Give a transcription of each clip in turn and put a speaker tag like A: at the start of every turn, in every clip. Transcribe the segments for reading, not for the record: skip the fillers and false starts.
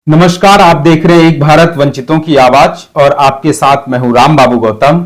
A: नमस्कार, आप देख रहे हैं एक भारत वंचितों की आवाज और आपके साथ मैं हूं राम बाबू गौतम।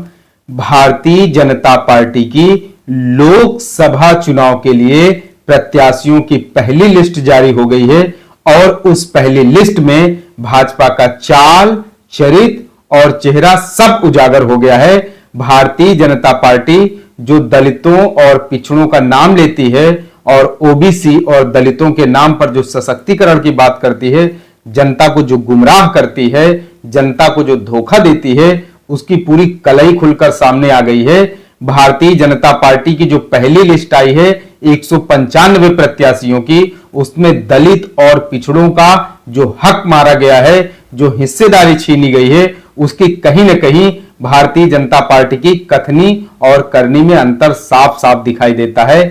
A: भारतीय जनता पार्टी की लोकसभा चुनाव के लिए प्रत्याशियों की पहली लिस्ट जारी हो गई है और उस पहली लिस्ट में भाजपा का चाल, चरित्र और चेहरा सब उजागर हो गया है। भारतीय जनता पार्टी जो दलितों और पिछड़ों का नाम लेती है और ओबीसी और दलितों के नाम पर जो सशक्तिकरण की बात करती है, जनता को जो गुमराह करती है, जनता को जो धोखा देती है, उसकी पूरी कलई खुलकर सामने आ गई है। भारतीय जनता पार्टी की जो पहली लिस्ट आई है 195 प्रत्याशियों की, उसमें दलित और पिछड़ों का जो हक मारा गया है, जो हिस्सेदारी छीनी गई है, उसकी कहीं ना कहीं भारतीय जनता पार्टी की कथनी और करनी में अंतर साफ साफ दिखाई देता है।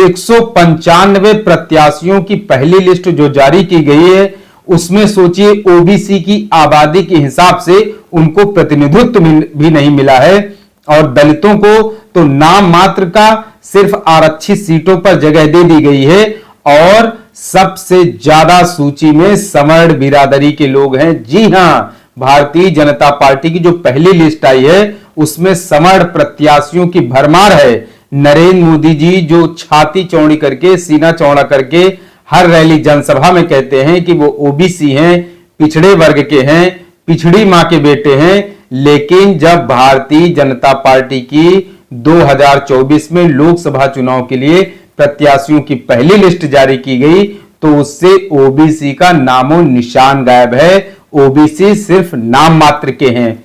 A: 195 प्रत्याशियों की पहली लिस्ट जो जारी की गई है, उसमें सोचिए ओबीसी की आबादी के हिसाब से उनको प्रतिनिधित्व भी नहीं मिला है और दलितों को तो नाम मात्र का सिर्फ आरक्षित सीटों पर जगह दे दी गई है और सबसे ज्यादा सूची में समर्ण बिरादरी के लोग हैं। जी हां, भारतीय जनता पार्टी की जो पहली लिस्ट आई है उसमें समर्ण प्रत्याशियों की भरमार है। नरेंद्र मोदी जी जो छाती चौड़ी करके, सीना चौड़ा करके हर रैली जनसभा में कहते हैं कि वो ओबीसी हैं, पिछड़े वर्ग के हैं, पिछड़ी मां के बेटे हैं, लेकिन जब भारतीय जनता पार्टी की 2024 में लोकसभा चुनाव के लिए प्रत्याशियों की पहली लिस्ट जारी की गई तो उससे ओबीसी का नामो निशान गायब है। ओबीसी सिर्फ नाम मात्र के हैं।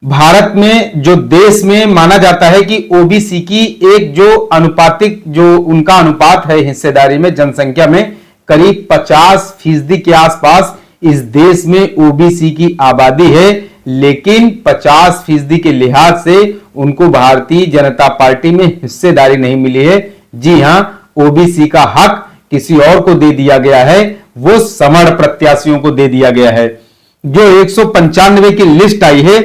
A: भारत में जो देश में माना जाता है कि ओबीसी की एक जो अनुपातिक जो उनका अनुपात है हिस्सेदारी में, जनसंख्या में करीब 50% के आसपास इस देश में ओबीसी की आबादी है, लेकिन 50% के लिहाज से उनको भारतीय जनता पार्टी में हिस्सेदारी नहीं मिली है। जी हां, ओबीसी का हक किसी और को दे दिया गया है, वो समर्ण प्रत्याशियों को दे दिया गया है। जो 195 की लिस्ट आई है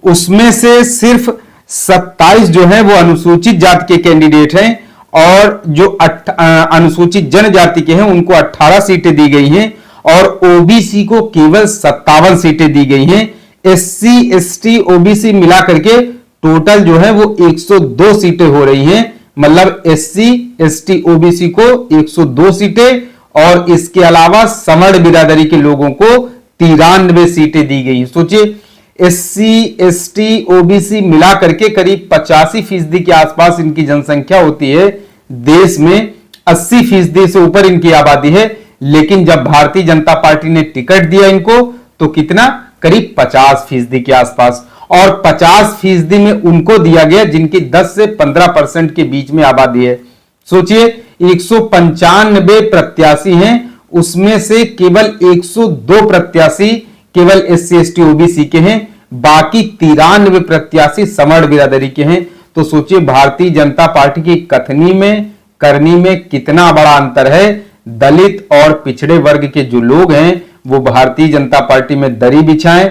A: उसमें से सिर्फ 27 जो है वो अनुसूचित जाति के कैंडिडेट हैं और जो अनुसूचित जनजाति के हैं उनको 18 सीटें दी गई हैं और ओबीसी को केवल 57 सीटें दी गई हैं। एससी, एसटी, ओबीसी मिला करके टोटल जो है वो 102 सीटें हो रही हैं। मतलब एससी, एसटी, ओबीसी को 102 सीटें और इसके अलावा समर्ण बिरादरी के लोगों को 93 सीटें दी गई। सोचिए, एससी, एसटी, ओबीसी मिला करके करीब 85% के आसपास इनकी जनसंख्या होती है। देश में 80% से ऊपर इनकी आबादी है, लेकिन जब भारतीय जनता पार्टी ने टिकट दिया इनको तो कितना, करीब 50% के आसपास, और 50% में उनको दिया गया जिनकी 10 से 15% के बीच में आबादी है। सोचिए, 195 प्रत्याशी हैं, उसमें से केवल 102 प्रत्याशी केवल एससी, एसटी, ओबीसी के हैं, बाकी 93 प्रत्याशी समर्ण बिरादरी के हैं। तो सोचिए भारतीय जनता पार्टी की कथनी में, करनी में कितना बड़ा अंतर है। दलित और पिछड़े वर्ग के जो लोग हैं वो भारतीय जनता पार्टी में दरी बिछाएं,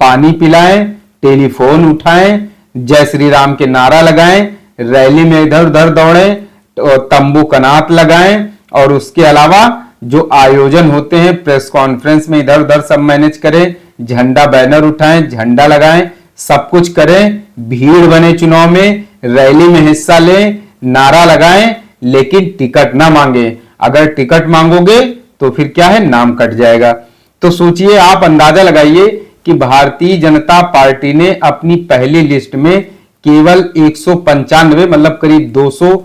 A: पानी पिलाएं, टेलीफोन उठाएं, जय श्री राम के नारा लगाएं, रैली में इधर उधर दौड़ें, तंबू कनात लगाएं और उसके अलावा जो आयोजन होते हैं प्रेस कॉन्फ्रेंस में इधर उधर सब मैनेज करें, झंडा बैनर उठाएं, झंडा लगाएं, सब कुछ करें, भीड़ बने चुनाव में, रैली में हिस्सा लें, नारा लगाएं, लेकिन टिकट ना मांगे। अगर टिकट मांगोगे तो फिर क्या है, नाम कट जाएगा। तो सोचिए, आप अंदाजा लगाइए कि भारतीय जनता पार्टी ने अपनी पहली लिस्ट में केवल 195 मतलब करीब 200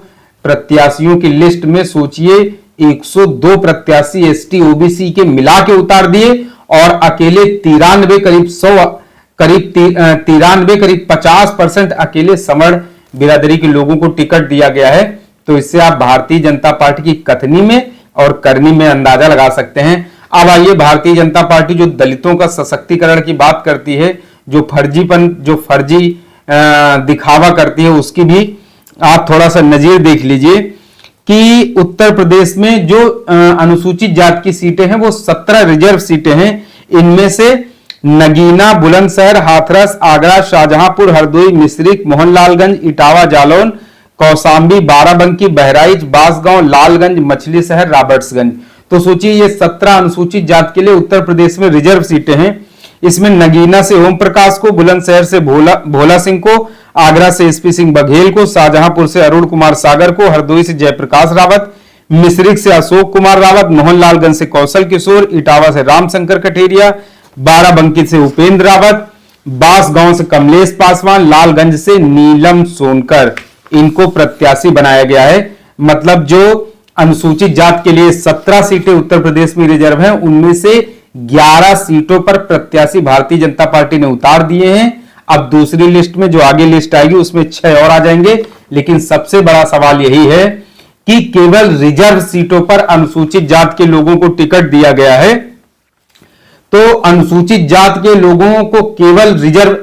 A: प्रत्याशियों की लिस्ट में सोचिए 102 प्रत्याशी एसटी, ओबीसी के मिला के उतार दिए और अकेले 93 करीब 100 करीब 50% अकेले समर्ण बिरादरी के लोगों को टिकट दिया गया है। तो इससे आप भारतीय जनता पार्टी की कथनी में और करनी में अंदाजा लगा सकते हैं। अब आइए, भारतीय जनता पार्टी जो दलितों का सशक्तिकरण की बात करती है, जो फर्जी दिखावा करती है, उसकी भी आप थोड़ा सा नजीर देख लीजिए कि उत्तर प्रदेश में जो अनुसूचित जाति की सीटें हैं वो 17 रिजर्व सीटें हैं। इनमें से नगीना, बुलंदशहर, हाथरस, आगरा, शाहजहांपुर, हरदोई, मिश्रिख, मोहनलालगंज, इटावा, जालौन, कौशाम्बी, बाराबंकी, बहराइच, बांसगांव, लालगंज, मछली शहर, रॉबर्ट्सगंज। तो सोचिए ये 17 अनुसूचित जाति के लिए उत्तर प्रदेश में रिजर्व सीटें हैं। इसमें नगीना से ओम प्रकाश को, बुलंदशहर से भोला सिंह को, आगरा से एसपी सिंह बघेल को, शाहजहांपुर से अरुण कुमार सागर को, हरदोई से जयप्रकाश रावत, मिश्रिक से अशोक कुमार रावत, मोहनलालगंज से कौशल किशोर, इटावा से रामशंकर कठेरिया, बाराबंकी से उपेंद्र रावत, बांसगांव से कमलेश पासवान, लालगंज से नीलम सोनकर, इनको प्रत्याशी बनाया गया है। मतलब जो अनुसूचित जाति के लिए 17 सीटें उत्तर प्रदेश में रिजर्व हैं, उनमें से 11 सीटों पर प्रत्याशी भारतीय जनता पार्टी ने उतार दिए हैं। अब दूसरी लिस्ट में जो आगे लिस्ट आएगी उसमें 6 और आ जाएंगे। लेकिन सबसे बड़ा सवाल यही है कि केवल रिजर्व सीटों पर अनुसूचित जाति के लोगों को टिकट दिया गया है। तो अनुसूचित जाति के लोगों को केवल रिजर्व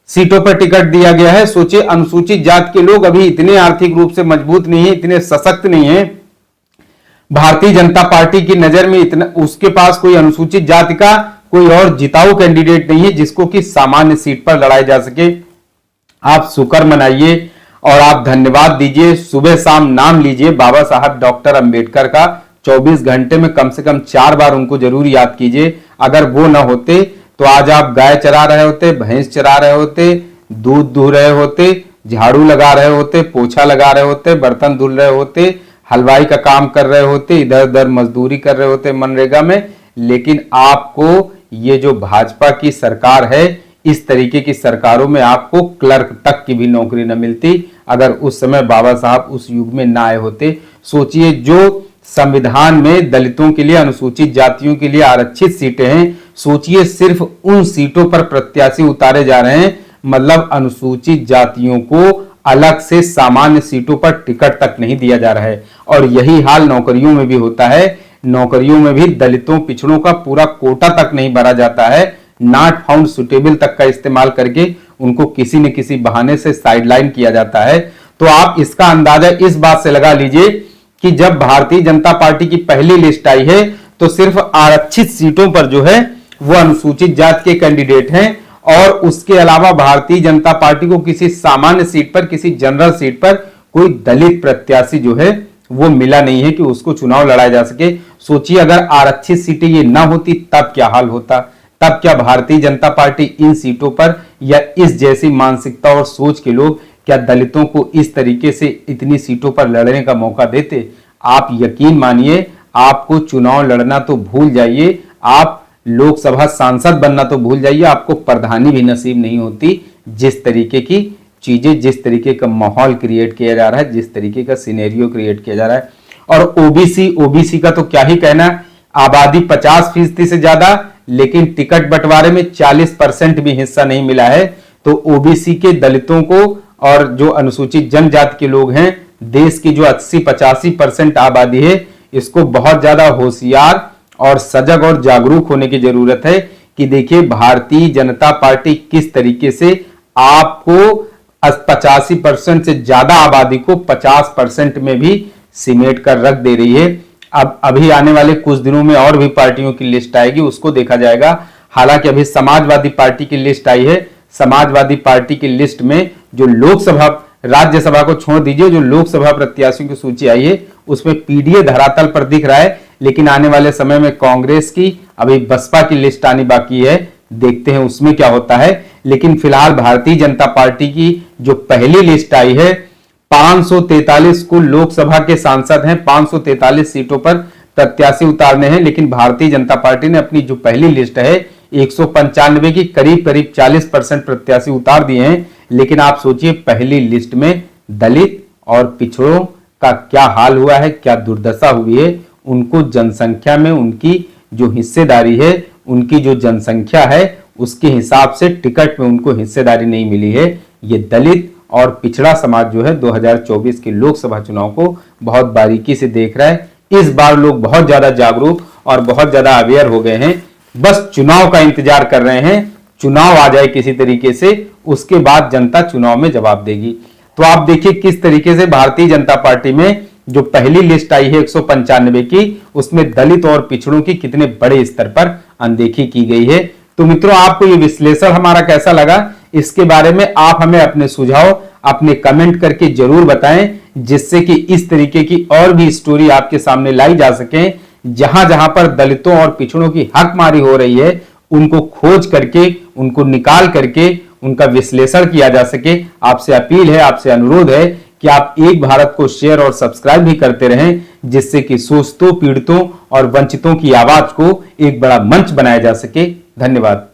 A: सीटों पर टिकट दिया गया है। सोचिए, अनुसूचित जाति के लोग अभी इतने आर्थिक रूप से मजबूत नहीं है, इतने सशक्त नहीं है। भारतीय जनता पार्टी की नजर में इतना उसके पास कोई अनुसूचित जाति का कोई और जिताऊ कैंडिडेट नहीं है जिसको कि सामान्य सीट पर लड़ाया जा सके। आप शुक्र मनाइए और आप धन्यवाद दीजिए, सुबह शाम नाम लीजिए बाबा साहब डॉक्टर अंबेडकर का। 24 घंटे में कम से कम 4 बार उनको जरूर याद कीजिए। अगर वो ना होते तो आज आप गाय चरा रहे होते, भैंस चरा रहे होते, दूध दूह रहे होते, झाड़ू लगा रहे होते, पोछा लगा रहे होते, बर्तन धुल रहे होते, हलवाई का काम कर रहे होते, इधर उधर मजदूरी कर रहे होते मनरेगा में। लेकिन आपको ये जो भाजपा की सरकार है, इस तरीके की सरकारों में आपको क्लर्क तक की भी नौकरी न मिलती अगर उस समय बाबा साहब उस युग में ना आए होते। सोचिए, जो संविधान में दलितों के लिए, अनुसूचित जातियों के लिए आरक्षित सीटें हैं, सोचिए सिर्फ उन सीटों पर प्रत्याशी उतारे जा रहे हैं। मतलब अनुसूचित जातियों को अलग से सामान्य सीटों पर टिकट तक नहीं दिया जा रहा है। और यही हाल नौकरियों में भी होता है। नौकरियों में भी दलितों, पिछड़ों का पूरा कोटा तक नहीं भरा जाता है। नॉट फाउंड सुटेबल तक का इस्तेमाल करके उनको किसी न किसी बहाने से साइडलाइन किया जाता है। तो आप इसका अंदाजा इस बात से लगा लीजिए कि जब भारतीय जनता पार्टी की पहली लिस्ट आई है तो सिर्फ आरक्षित सीटों पर जो है वो अनुसूचित जाति के कैंडिडेट हैं। और उसके अलावा भारतीय जनता पार्टी को किसी सामान्य सीट पर, किसी जनरल सीट पर कोई दलित प्रत्याशी जो है वो मिला नहीं है कि उसको चुनाव लड़ाया जा सके। सोचिए, अगर आरक्षित सीटें ये ना होती तब क्या हाल होता। तब क्या भारतीय जनता पार्टी इन सीटों पर, या इस जैसी मानसिकता और सोच के लोग क्या दलितों को इस तरीके से इतनी सीटों पर लड़ने का मौका देते? आप यकीन मानिए, आपको चुनाव लड़ना तो भूल जाइए, आप लोकसभा सांसद बनना तो भूल जाइए, आपको प्रधानी भी नसीब नहीं होती। जिस तरीके की चीजें, जिस तरीके का माहौल क्रिएट किया जा रहा है, जिस तरीके का सिनेरियो क्रिएट किया जा रहा है। और ओबीसी का तो क्या ही कहना, आबादी 50% से ज्यादा, लेकिन टिकट बंटवारे में 40% भी हिस्सा नहीं मिला है। तो ओबीसी के दलितों को और जो अनुसूचित जनजाति के लोग हैं, देश की जो 80-85% आबादी है, इसको बहुत ज्यादा होशियार और सजग और जागरूक होने की जरूरत है कि देखिए भारतीय जनता पार्टी किस तरीके से आपको 85% से ज्यादा आबादी को 50% में भी सिमेट कर रख दे रही है। अब अभी आने वाले कुछ दिनों में और भी पार्टियों की लिस्ट आएगी, उसको देखा जाएगा। हालांकि अभी समाजवादी पार्टी की लिस्ट आई है। समाजवादी पार्टी की लिस्ट में जो लोकसभा, राज्यसभा को छोड़ दीजिए, जो लोकसभा प्रत्याशियों की सूची आई है उसमें पीडीए धरातल पर दिख रहा है। लेकिन आने वाले समय में कांग्रेस की, अभी बसपा की लिस्ट आनी बाकी है, देखते हैं उसमें क्या होता है। लेकिन फिलहाल भारतीय जनता पार्टी की जो पहली लिस्ट आई है, 543 कुल लोकसभा के सांसद हैं, 543 सीटों पर प्रत्याशी उतारने हैं। लेकिन भारतीय जनता पार्टी ने अपनी जो पहली लिस्ट है 195 की करीब 40% प्रत्याशी उतार दिए हैं। लेकिन आप सोचिए, पहली लिस्ट में दलित और पिछड़ों का क्या हाल हुआ है, क्या दुर्दशा हुई है। उनको जनसंख्या में उनकी जो हिस्सेदारी है, उनकी जो जनसंख्या है, उसके हिसाब से टिकट में उनको हिस्सेदारी नहीं मिली है। ये दलित और पिछड़ा समाज जो है 2024 के लोकसभा चुनाव को बहुत बारीकी से देख रहा है। इस बार लोग बहुत ज्यादा जागरूक और बहुत ज्यादा अवेयर हो गए हैं। बस चुनाव का इंतजार कर रहे हैं, चुनाव आ जाए किसी तरीके से, उसके बाद जनता चुनाव में जवाब देगी। तो आप देखिए किस तरीके से भारतीय जनता पार्टी में जो पहली लिस्ट आई है 195 की, उसमें दलित और पिछड़ों की कितने बड़े स्तर पर अनदेखी की गई है। तो मित्रों, आपको ये विश्लेषण हमारा कैसा लगा, इसके बारे में आप हमें अपने सुझाव अपने कमेंट करके जरूर बताएं, जिससे कि इस तरीके की और भी स्टोरी आपके सामने लाई जा सके, जहां जहां पर दलितों और पिछड़ों की हकमारी हो रही है उनको खोज करके, उनको निकाल करके उनका विश्लेषण किया जा सके। आपसे अपील है, आपसे अनुरोध है कि आप एक भारत को शेयर और सब्सक्राइब भी करते रहें, जिससे कि शोषितों, पीड़ितों और वंचितों की आवाज को एक बड़ा मंच बनाया जा सके। धन्यवाद।